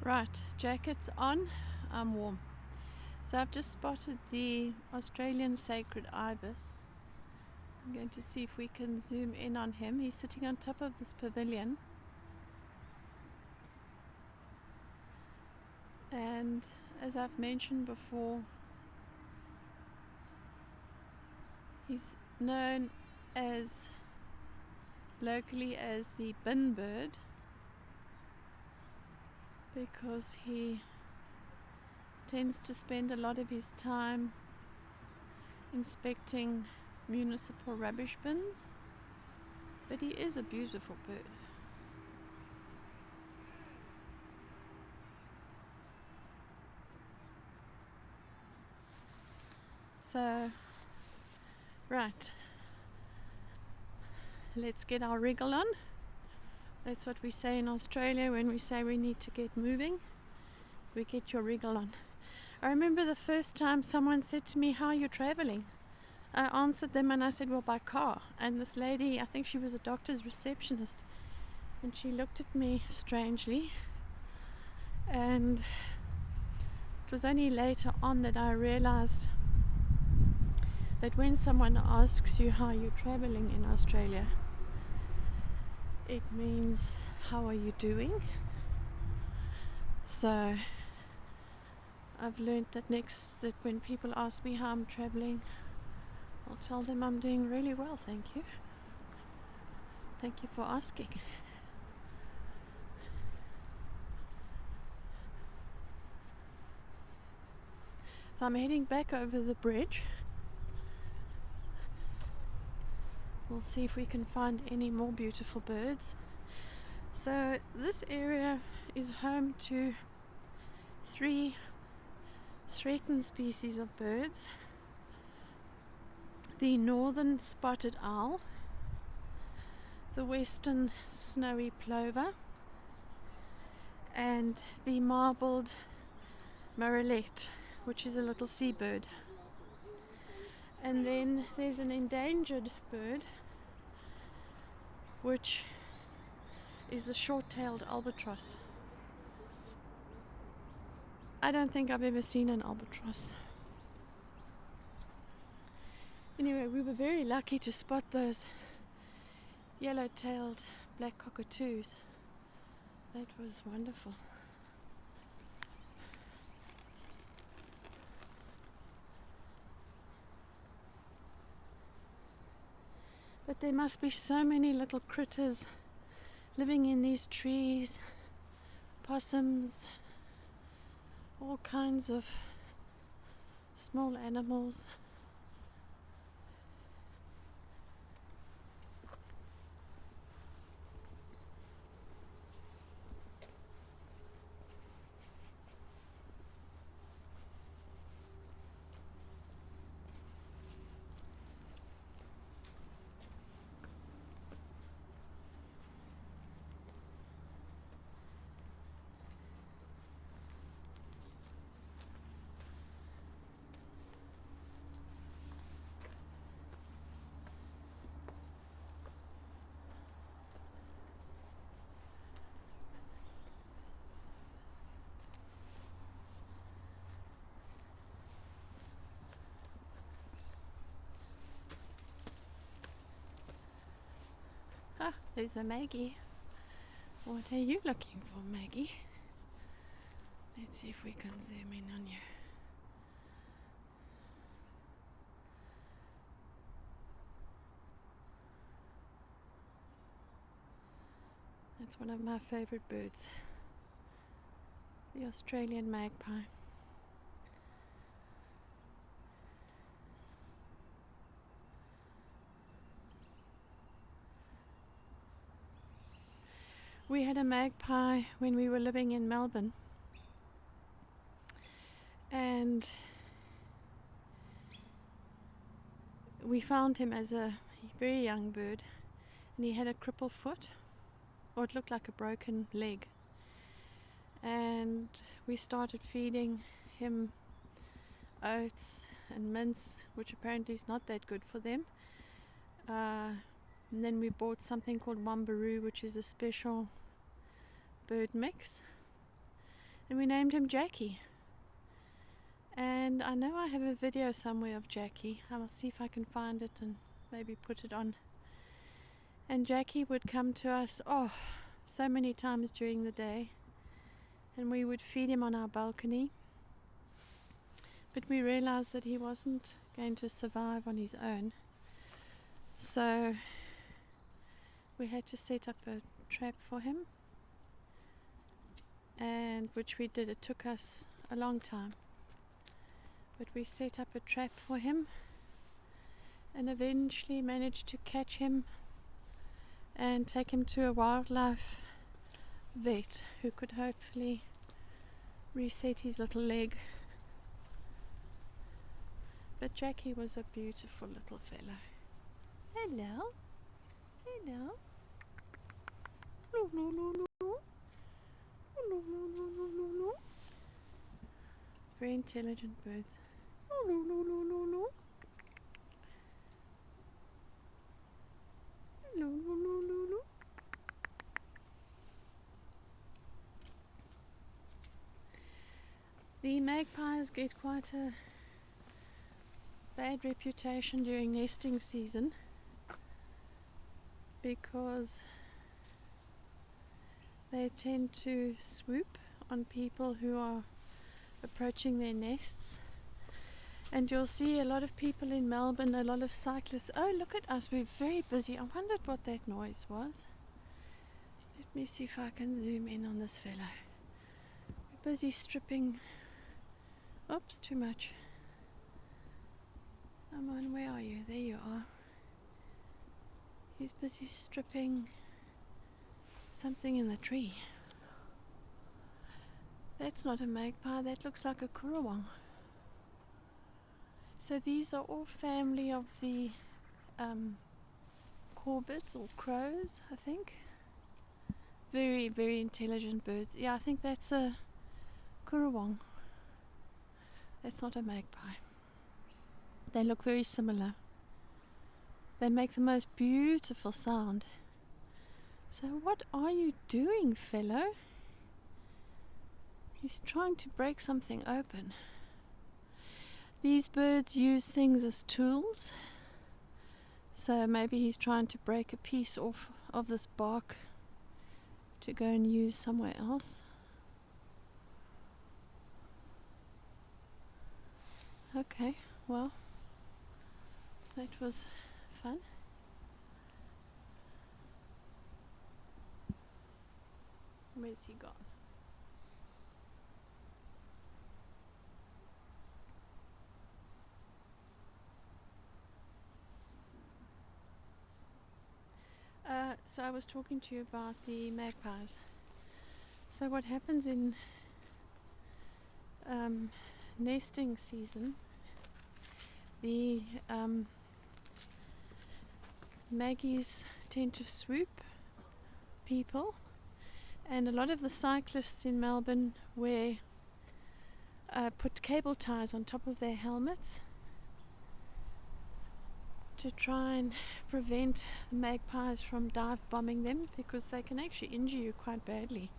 Right, jacket's on, I'm warm. So I've just spotted the Australian sacred ibis. I'm going to see if we can zoom in on him. He's sitting on top of this pavilion. And as I've mentioned before, he's known as locally as the bin bird because he tends to spend a lot of his time inspecting municipal rubbish bins, but he is a beautiful bird. So, right, let's get our wriggle on. That's what we say in Australia when we say we need to get moving. We get your wriggle on. I remember the first time someone said to me, "How are you traveling?" I answered them and I said, "Well, by car." And this lady, I think she was a doctor's receptionist, and she looked at me strangely. And it was only later on that I realized that when someone asks you how you're traveling in Australia, it means how are you doing. So I've learned that when people ask me how I'm traveling, I'll tell them I'm doing really well, thank you. Thank you for asking. So I'm heading back over the bridge. We'll see if we can find any more beautiful birds. So this area is home to 3 threatened species of birds: the northern spotted owl, the western snowy plover, and the marbled morillette, which is a little seabird. And then there's an endangered bird, which is the short-tailed albatross. I don't think I've ever seen an albatross. Anyway, we were very lucky to spot those yellow-tailed black cockatoos. That was wonderful. But there must be so many little critters living in these trees, possums, all kinds of small animals. Ah, there's a Maggie. What are you looking for, Maggie? Let's see if we can zoom in on you. That's one of my favorite birds, the Australian magpie. We had a magpie when we were living in Melbourne, and we found him as a very young bird, and he had a crippled foot, or it looked like a broken leg. And we started feeding him oats and mince, which apparently is not that good for them. And then we bought something called Wambaroo, which is a special bird mix. and we named him Jackie. And I know I have a video somewhere of Jackie. I'll see if I can find it and maybe put it on. And Jackie would come to us, so many times during the day, and we would feed him on our balcony. But we realized that he wasn't going to survive on his own, so we had to set up a trap for him, and which we did. It took us a long time, but we set up a trap for him and eventually managed to catch him and take him to a wildlife vet who could hopefully reset his little leg. But Jackie was a beautiful little fellow. Hello. Hello. Very intelligent birds. The magpies get quite a bad reputation during nesting season because they tend to swoop on people who are approaching their nests. And you'll see a lot of people in Melbourne, a lot of cyclists. Oh, look at us, we're very busy. I wondered what that noise was. Let me see if I can zoom in on this fellow. We're busy stripping. Oops, too much. Come on, where are you? There you are. He's busy stripping something in the tree. That's not a magpie, that looks like a currawong. So these are all family of the corvids or crows, I think. Very, very intelligent birds. Yeah, I think that's a currawong. That's not a magpie. They look very similar. They make the most beautiful sound. So what are you doing, fellow? He's trying to break something open. These birds use things as tools. So maybe he's trying to break a piece off of this bark to go and use somewhere else. Okay, well, that was fun. Where's he gone? So I was talking to you about the magpies. So what happens in nesting season, the maggies tend to swoop people, and a lot of the cyclists in Melbourne put cable ties on top of their helmets to try and prevent the magpies from dive bombing them, because they can actually injure you quite badly.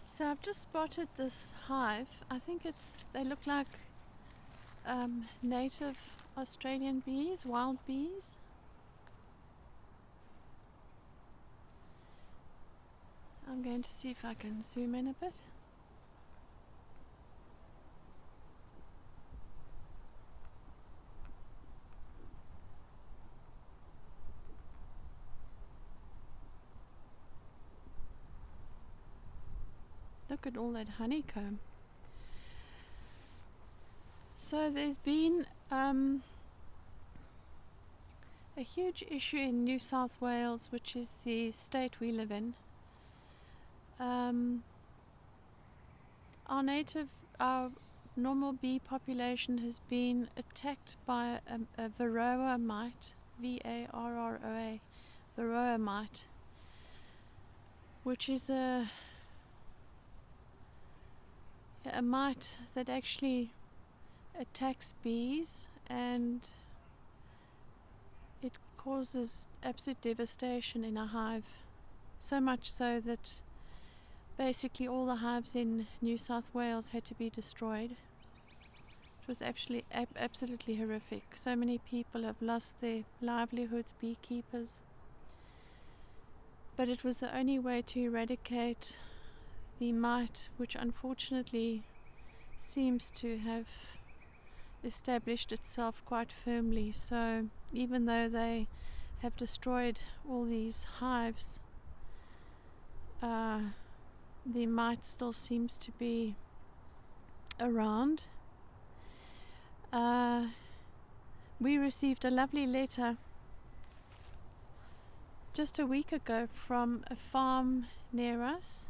So I've just spotted this hive. I think they look like native Australian bees, wild bees. I'm going to see if I can zoom in a bit. Look at all that honeycomb. So there's been a huge issue in New South Wales, which is the state we live in. Our normal bee population has been attacked by a varroa mite, V-A-R-R-O-A, varroa mite, which is a mite that actually attacks bees, and it causes absolute devastation in a hive. So much so that basically all the hives in New South Wales had to be destroyed. It was actually absolutely horrific. So many people have lost their livelihoods, beekeepers. But it was the only way to eradicate the mite, which unfortunately seems to have established itself quite firmly. So even though they have destroyed all these hives, the mite still seems to be around. We received a lovely letter just a week ago from a farm near us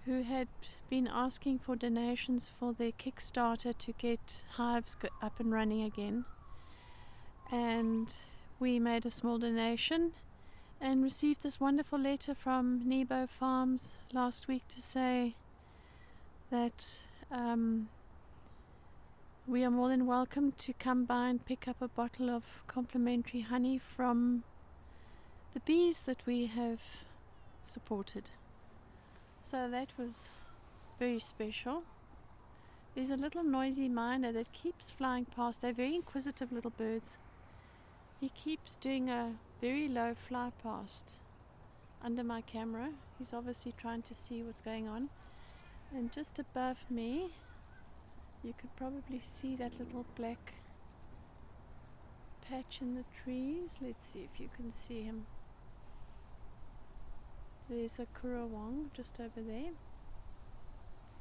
who had been asking for donations for their Kickstarter to get hives up and running again. And we made a small donation and received this wonderful letter from Nebo Farms last week to say that we are more than welcome to come by and pick up a bottle of complimentary honey from the bees that we have supported. So that was very special. There's a little noisy miner that keeps flying past. They're very inquisitive little birds. He keeps doing a very low fly past under my camera. He's obviously trying to see what's going on. And just above me, you could probably see that little black patch in the trees. Let's see if you can see him. There's a currawong just over there.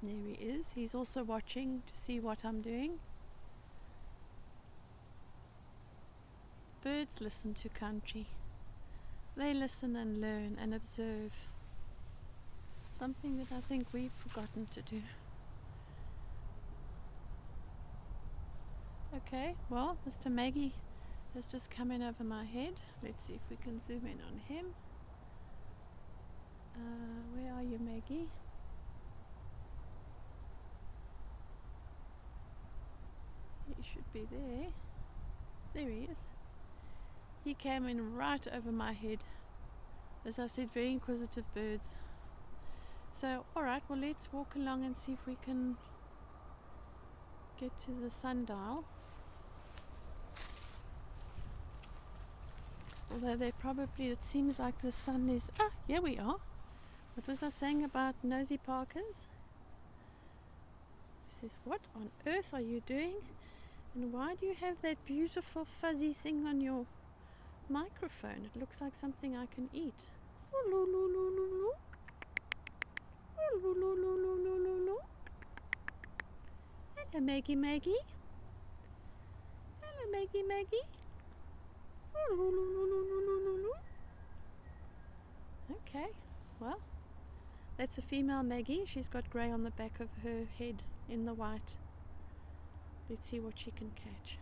There he is. He's also watching to see what I'm doing. Birds listen to country. They listen and learn and observe. Something that I think we've forgotten to do. Okay, well, Mr. Maggie has just come in over my head. Let's see if we can zoom in on him. Where are you, Maggie? He should be there. There he is. He came in right over my head. As I said, very inquisitive birds. So, alright, well, let's walk along and see if we can get to the sundial. Although it seems like the sun is... Ah, here we are. What was I saying about nosy parkers? He says, what on earth are you doing? And why do you have that beautiful fuzzy thing on your microphone? It looks like something I can eat. Hello, Maggie Maggie. Hello, Maggie Maggie. Okay, well, that's a female Maggie. She's got grey on the back of her head in the white. Let's see what she can catch.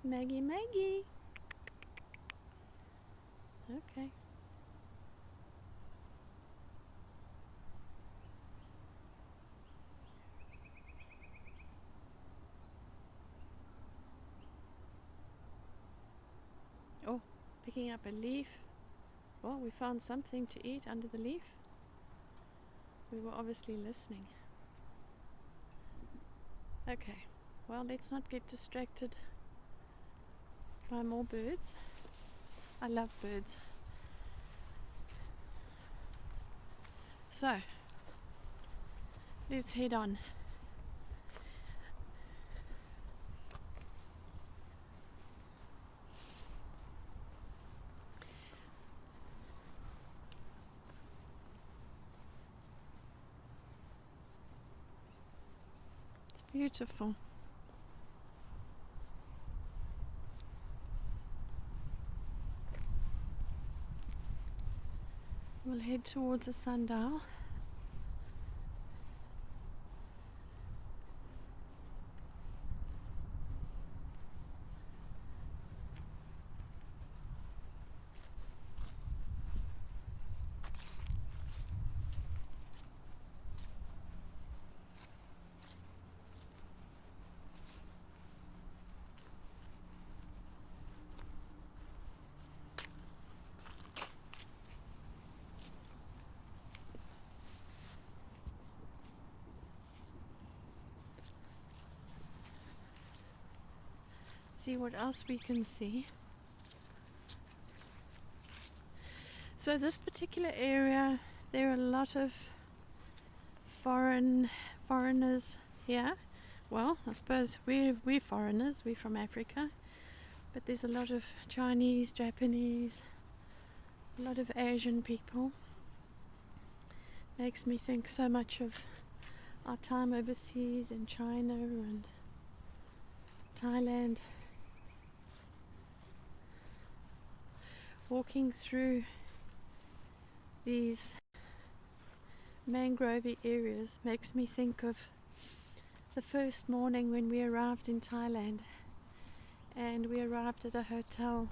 Maggie Maggie. Okay. Oh, picking up a leaf. Well, we found something to eat under the leaf. We were obviously listening. Okay, well, let's not get distracted by more birds. I love birds. So, let's head on. It's beautiful. We'll head towards the sundial. see what else we can see. So this particular area, there are a lot of foreigners here. Well, I suppose we're foreigners, we're from Africa, but there's a lot of Chinese, Japanese, a lot of Asian people. Makes me think so much of our time overseas in China and Thailand. Walking through these mangrove areas makes me think of the first morning when we arrived in Thailand, and we arrived at a hotel.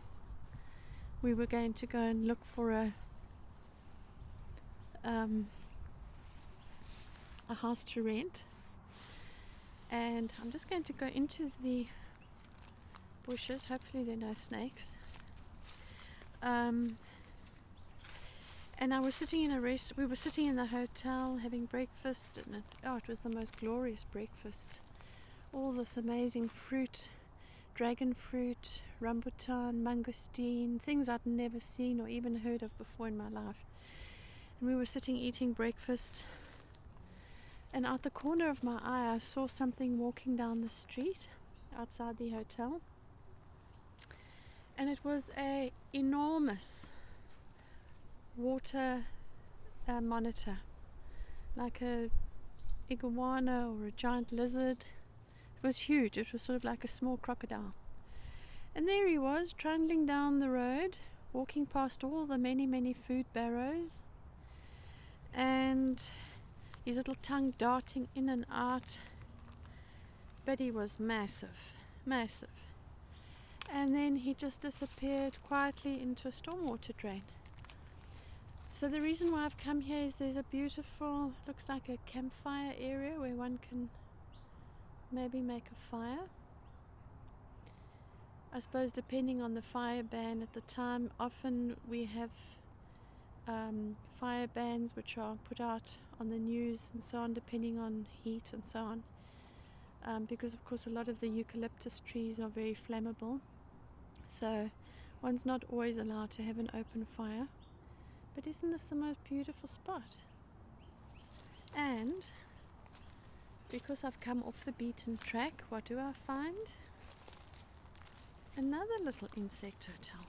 We were going to go and look for a house to rent, and I'm just going to go into the bushes. Hopefully there are no snakes. And I was sitting in we were sitting in the hotel having breakfast, and it was the most glorious breakfast. All this amazing fruit, dragon fruit, rambutan, mangosteen, things I'd never seen or even heard of before in my life. And we were sitting eating breakfast, and out the corner of my eye I saw something walking down the street outside the hotel, and it was a enormous water monitor, like a iguana or a giant lizard. It was huge. It was sort of like a small crocodile. And there he was, trundling down the road, walking past all the many food barrows, and his little tongue darting in and out. But he was massive. And then he just disappeared quietly into a stormwater drain. So the reason why I've come here is there's a beautiful, looks like a campfire area where one can maybe make a fire. I suppose depending on the fire ban at the time, often we have fire bans which are put out on the news and so on, depending on heat and so on, because of course a lot of the eucalyptus trees are very flammable, so one's not always allowed to have an open fire. But isn't this the most beautiful spot? And because I've come off the beaten track, what do I find? Another little insect hotel.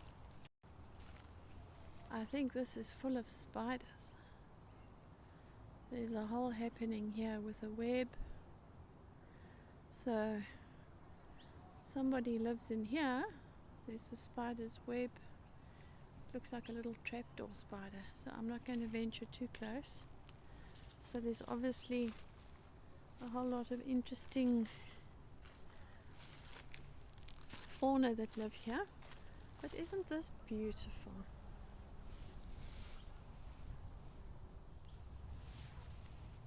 I think this is full of spiders. There's a whole happening here with a web. So somebody lives in here. There's the spider's web. Looks like a little trapdoor spider, so I'm not going to venture too close. So there's obviously a whole lot of interesting fauna that live here. But isn't this beautiful?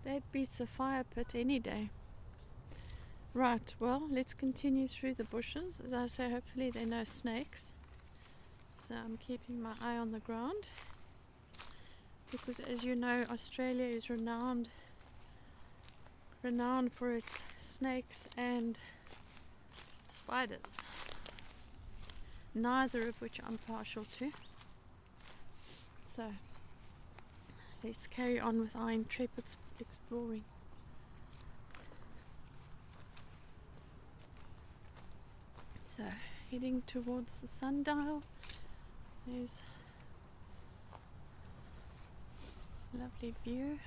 That beats a fire pit any day. Right, well, let's continue through the bushes. As I say, hopefully there are no snakes. So I'm keeping my eye on the ground, because as you know, Australia is renowned for its snakes and spiders, neither of which I'm partial to. So let's carry on with our intrepid exploring. So heading towards the sundial. There's a lovely view.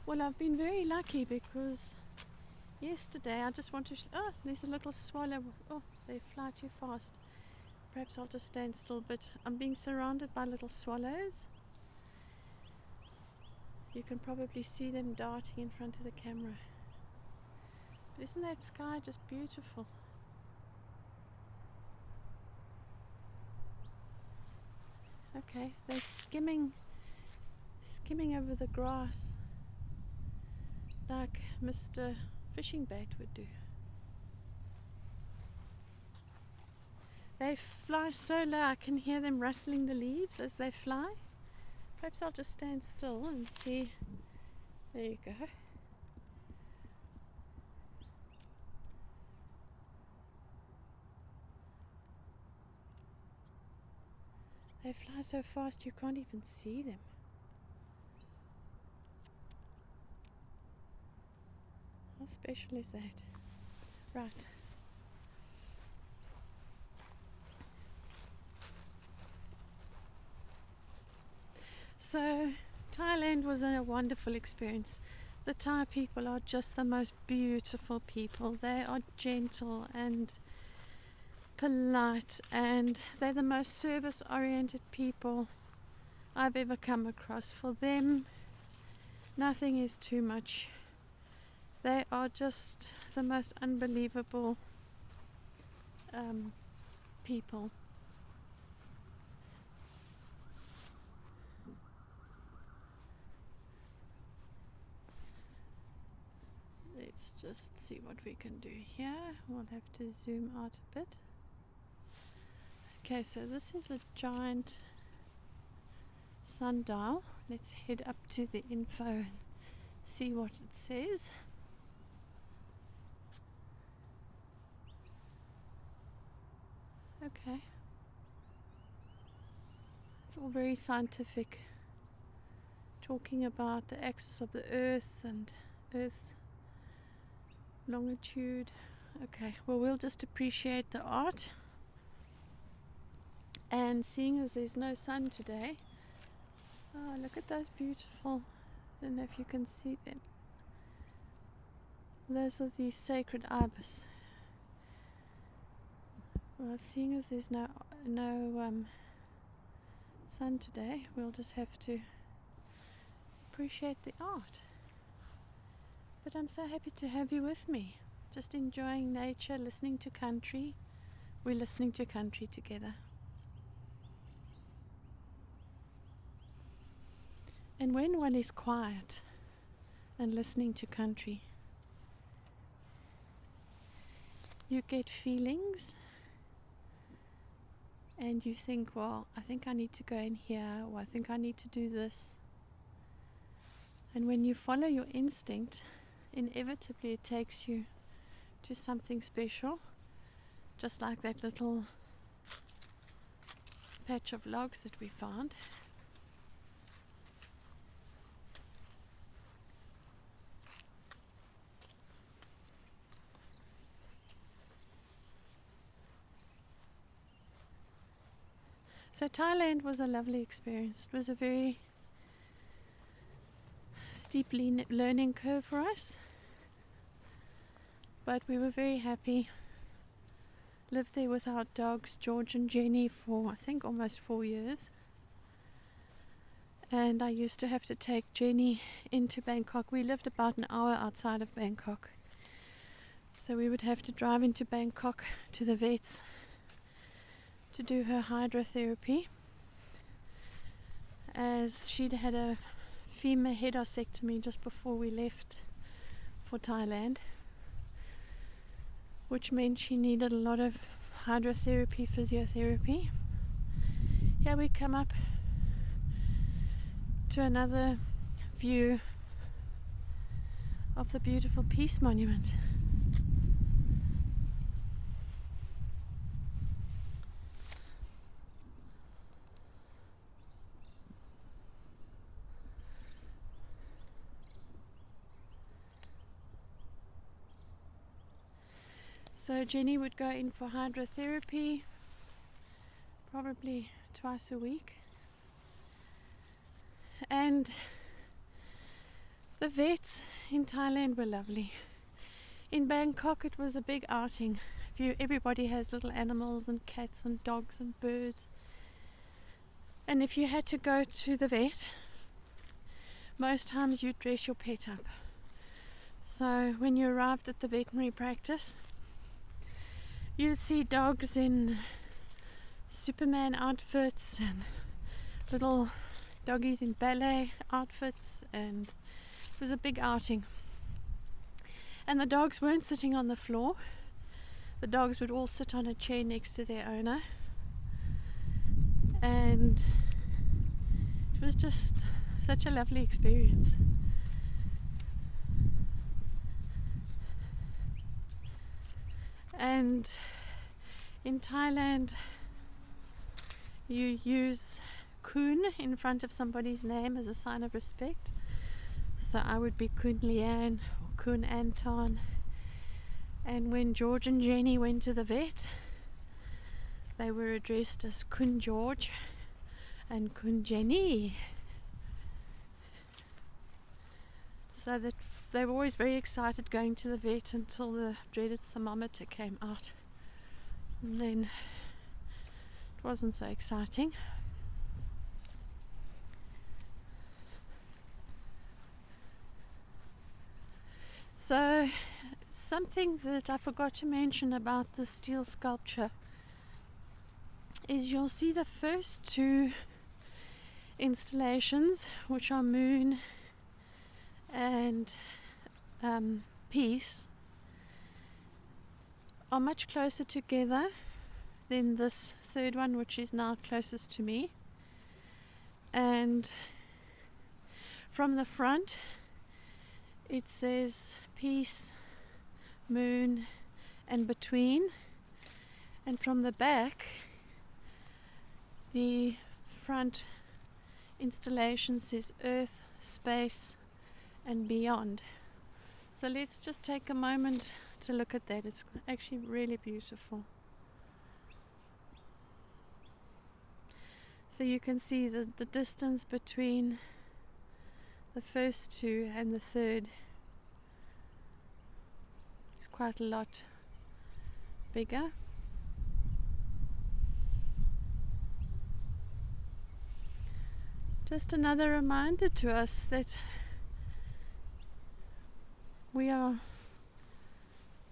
Well, I've been very lucky because yesterday I just wanted to... Oh, there's a little swallow. Oh, they fly too fast. Perhaps I'll just stand still, but I'm being surrounded by little swallows. You can probably see them darting in front of the camera. But isn't that sky just beautiful? Okay, they're skimming over the grass like Mr. Fishing Bait would do. They fly so low I can hear them rustling the leaves as they fly. Perhaps I'll just stand still and see. There you go. They fly so fast you can't even see them. How special is that? Right. So, Thailand was a wonderful experience. The Thai people are just the most beautiful people. They are gentle and polite, and they're the most service-oriented people I've ever come across. For them, nothing is too much. They are just the most unbelievable people. Let's just see what we can do here. We'll have to zoom out a bit. Okay, so this is a giant sundial. Let's head up to the info and see what it says. Okay. It's all very scientific, talking about the axis of the Earth and Earth's longitude. Okay, well, we'll just appreciate the art. And seeing as there's no sun today, oh, look at those beautiful, I don't know if you can see them. Those are the sacred ibis. Well, seeing as there's no sun today, we'll just have to appreciate the art. But I'm so happy to have you with me, just enjoying nature, listening to country. We're listening to country together. And when one is quiet and listening to country, you get feelings and you think, well, I think I need to go in here, or I think I need to do this. And when you follow your instinct, inevitably it takes you to something special, just like that little patch of logs that we found. So Thailand was a lovely experience. It was a very steep learning curve for us, but we were very happy. Lived there with our dogs, George and Jenny, for I think almost 4 years. And I used to have to take Jenny into Bangkok. We lived about an hour outside of Bangkok, so we would have to drive into Bangkok to the vets to do her hydrotherapy, as she'd had a femur headosectomy just before we left for Thailand, which meant she needed a lot of hydrotherapy, physiotherapy. Here we come up to another view of the beautiful Peace Monument. So Jenny would go in for hydrotherapy probably twice a week. And the vets in Thailand were lovely. In Bangkok it was a big outing. Everybody has little animals and cats and dogs and birds. And if you had to go to the vet, most times you'd dress your pet up. So when you arrived at the veterinary practice, you'd see dogs in Superman outfits and little doggies in ballet outfits, and it was a big outing. And the dogs weren't sitting on the floor. The dogs would all sit on a chair next to their owner, and it it was just such a lovely experience. And in Thailand, you use Kun in front of somebody's name as a sign of respect. So I would be Kun Leanne or Kun Anton. And when George and Jenny went to the vet, they were addressed as Kun George and Kun Jenny. So that they were always very excited going to the vet until the dreaded thermometer came out. And then it wasn't so exciting. So something that I forgot to mention about the steel sculpture is you'll see the first two installations, which are Moon and Peace, are much closer together than this third one, which is now closest to me. And from the front it says Peace, Moon and Between, and from the back the front installation says Earth, Space and Beyond. So let's just take a moment to look at that. It's actually really beautiful. So you can see the distance between the first two and the third is quite a lot bigger. Just another reminder to us that we are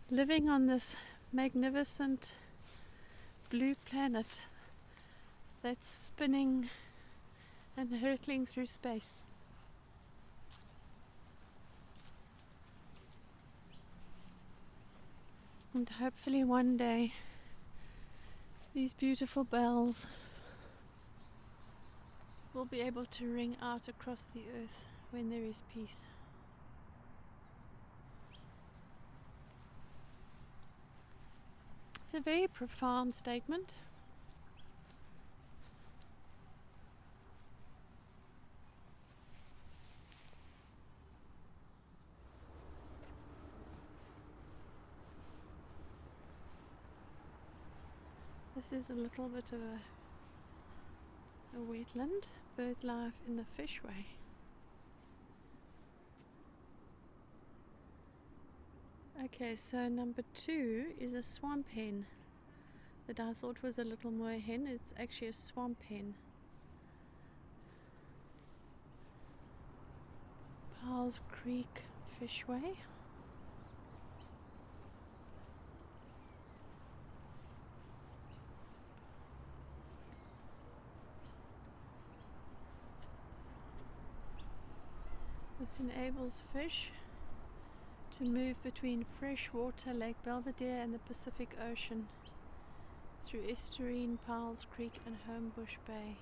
living on this magnificent blue planet that's spinning and hurtling through space. And hopefully one day these beautiful bells will be able to ring out across the earth when there is peace. It's a very profound statement. This is a little bit of a wetland, bird life in the fishway. Okay, so number 2 is a swamp hen that I thought was a little moor hen. It's actually a swamp hen. Powell's Creek Fishway. This enables fish to move between freshwater Lake Belvedere and the Pacific Ocean through Estuarine, Powell's Creek and Homebush Bay.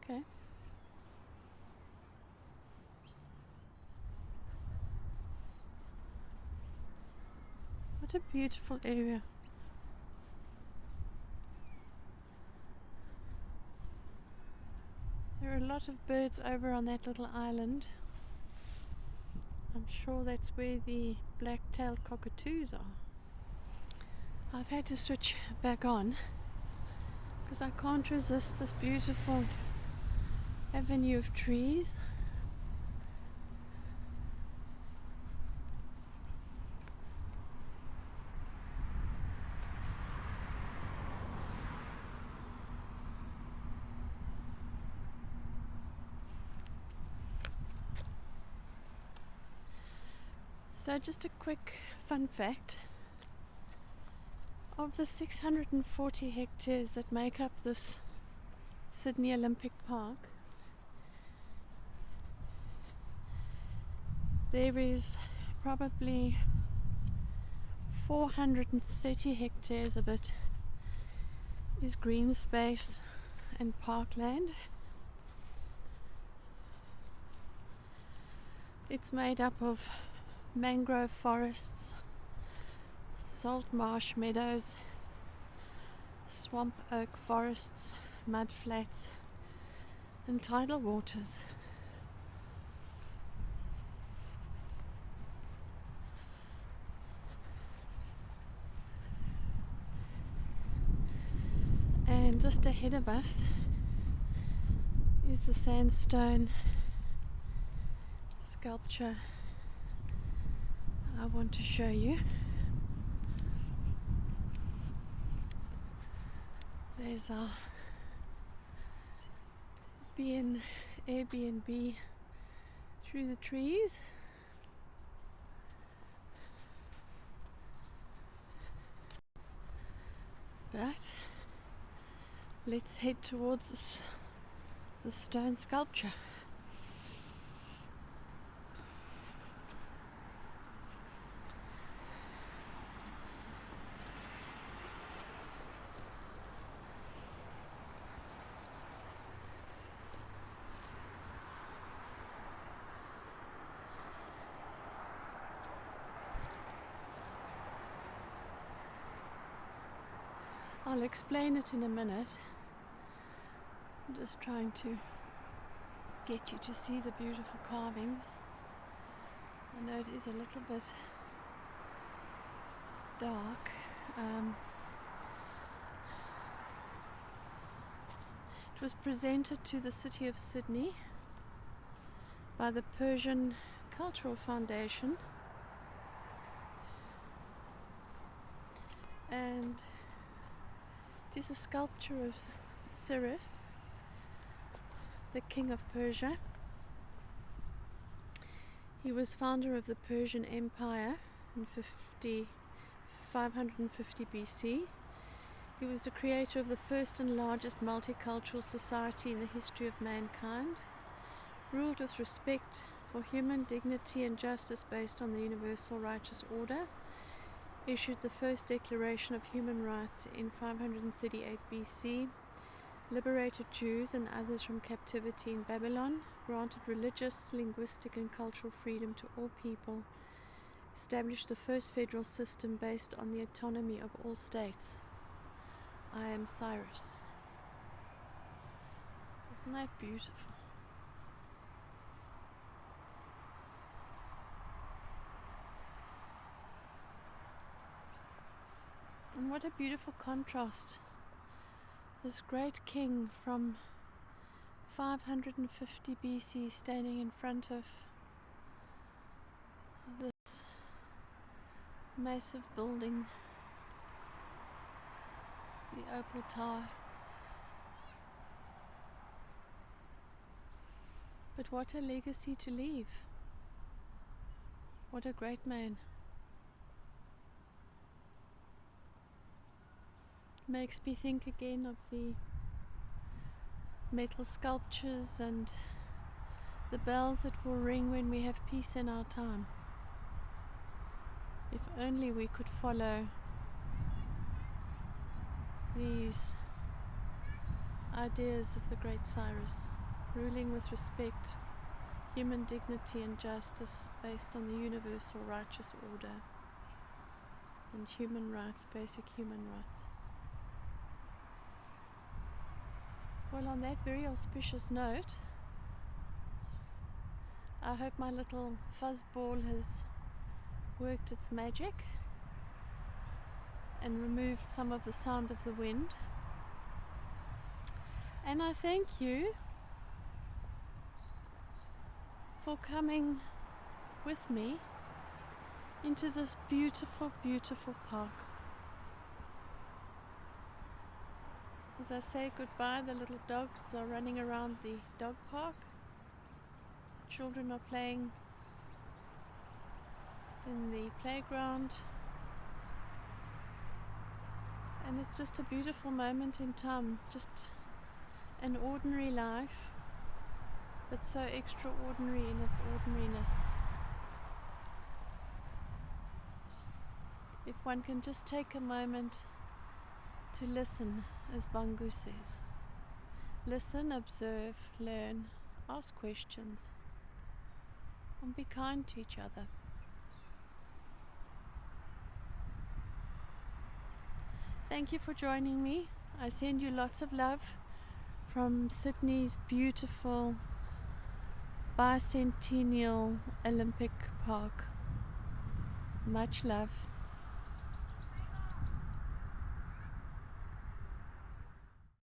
Okay. What a beautiful area. There are a lot of birds over on that little island. I'm sure that's where the black-tailed cockatoos are. I've had to switch back on because I can't resist this beautiful avenue of trees. So just a quick fun fact. Of the 640 hectares that make up this Sydney Olympic Park, there is probably 430 hectares of it is green space and parkland. It's made up of mangrove forests, salt marsh meadows, swamp oak forests, mud flats, and tidal waters. And just ahead of us is the sandstone sculpture I want to show you. There's our Airbnb through the trees. But let's head towards the stone sculpture. I'll explain it in a minute. I'm just trying to get you to see the beautiful carvings. I know it is a little bit dark. It was presented to the city of Sydney by the Persian Cultural Foundation, and it is a sculpture of Cyrus, the king of Persia. He was founder of the Persian Empire in 550 BC. He was the creator of the first and largest multicultural society in the history of mankind, ruled with respect for human dignity and justice based on the universal righteous order, issued the first Declaration of Human Rights in 538 BC, liberated Jews and others from captivity in Babylon, granted religious, linguistic and cultural freedom to all people, established the first federal system based on the autonomy of all states. I am Cyrus. Isn't that beautiful? And what a beautiful contrast. This great king from 550 BC standing in front of this massive building, the Opal Tower. But what a legacy to leave. What a great man. Makes me think again of the metal sculptures and the bells that will ring when we have peace in our time. If only we could follow these ideas of the great Cyrus, ruling with respect, human dignity and justice based on the universal righteous order, and human rights, basic human rights. Well, on that very auspicious note, I hope my little fuzzball has worked its magic and removed some of the sound of the wind. And I thank you for coming with me into this beautiful, beautiful park. As I say goodbye, the little dogs are running around the dog park. Children are playing in the playground. And it's just a beautiful moment in time, just an ordinary life, but so extraordinary in its ordinariness. if one can just take a moment to listen, as Bangu says. Listen, observe, learn, ask questions, and be kind to each other. Thank you for joining me. I send you lots of love from Sydney's beautiful bicentennial Olympic Park. Much love.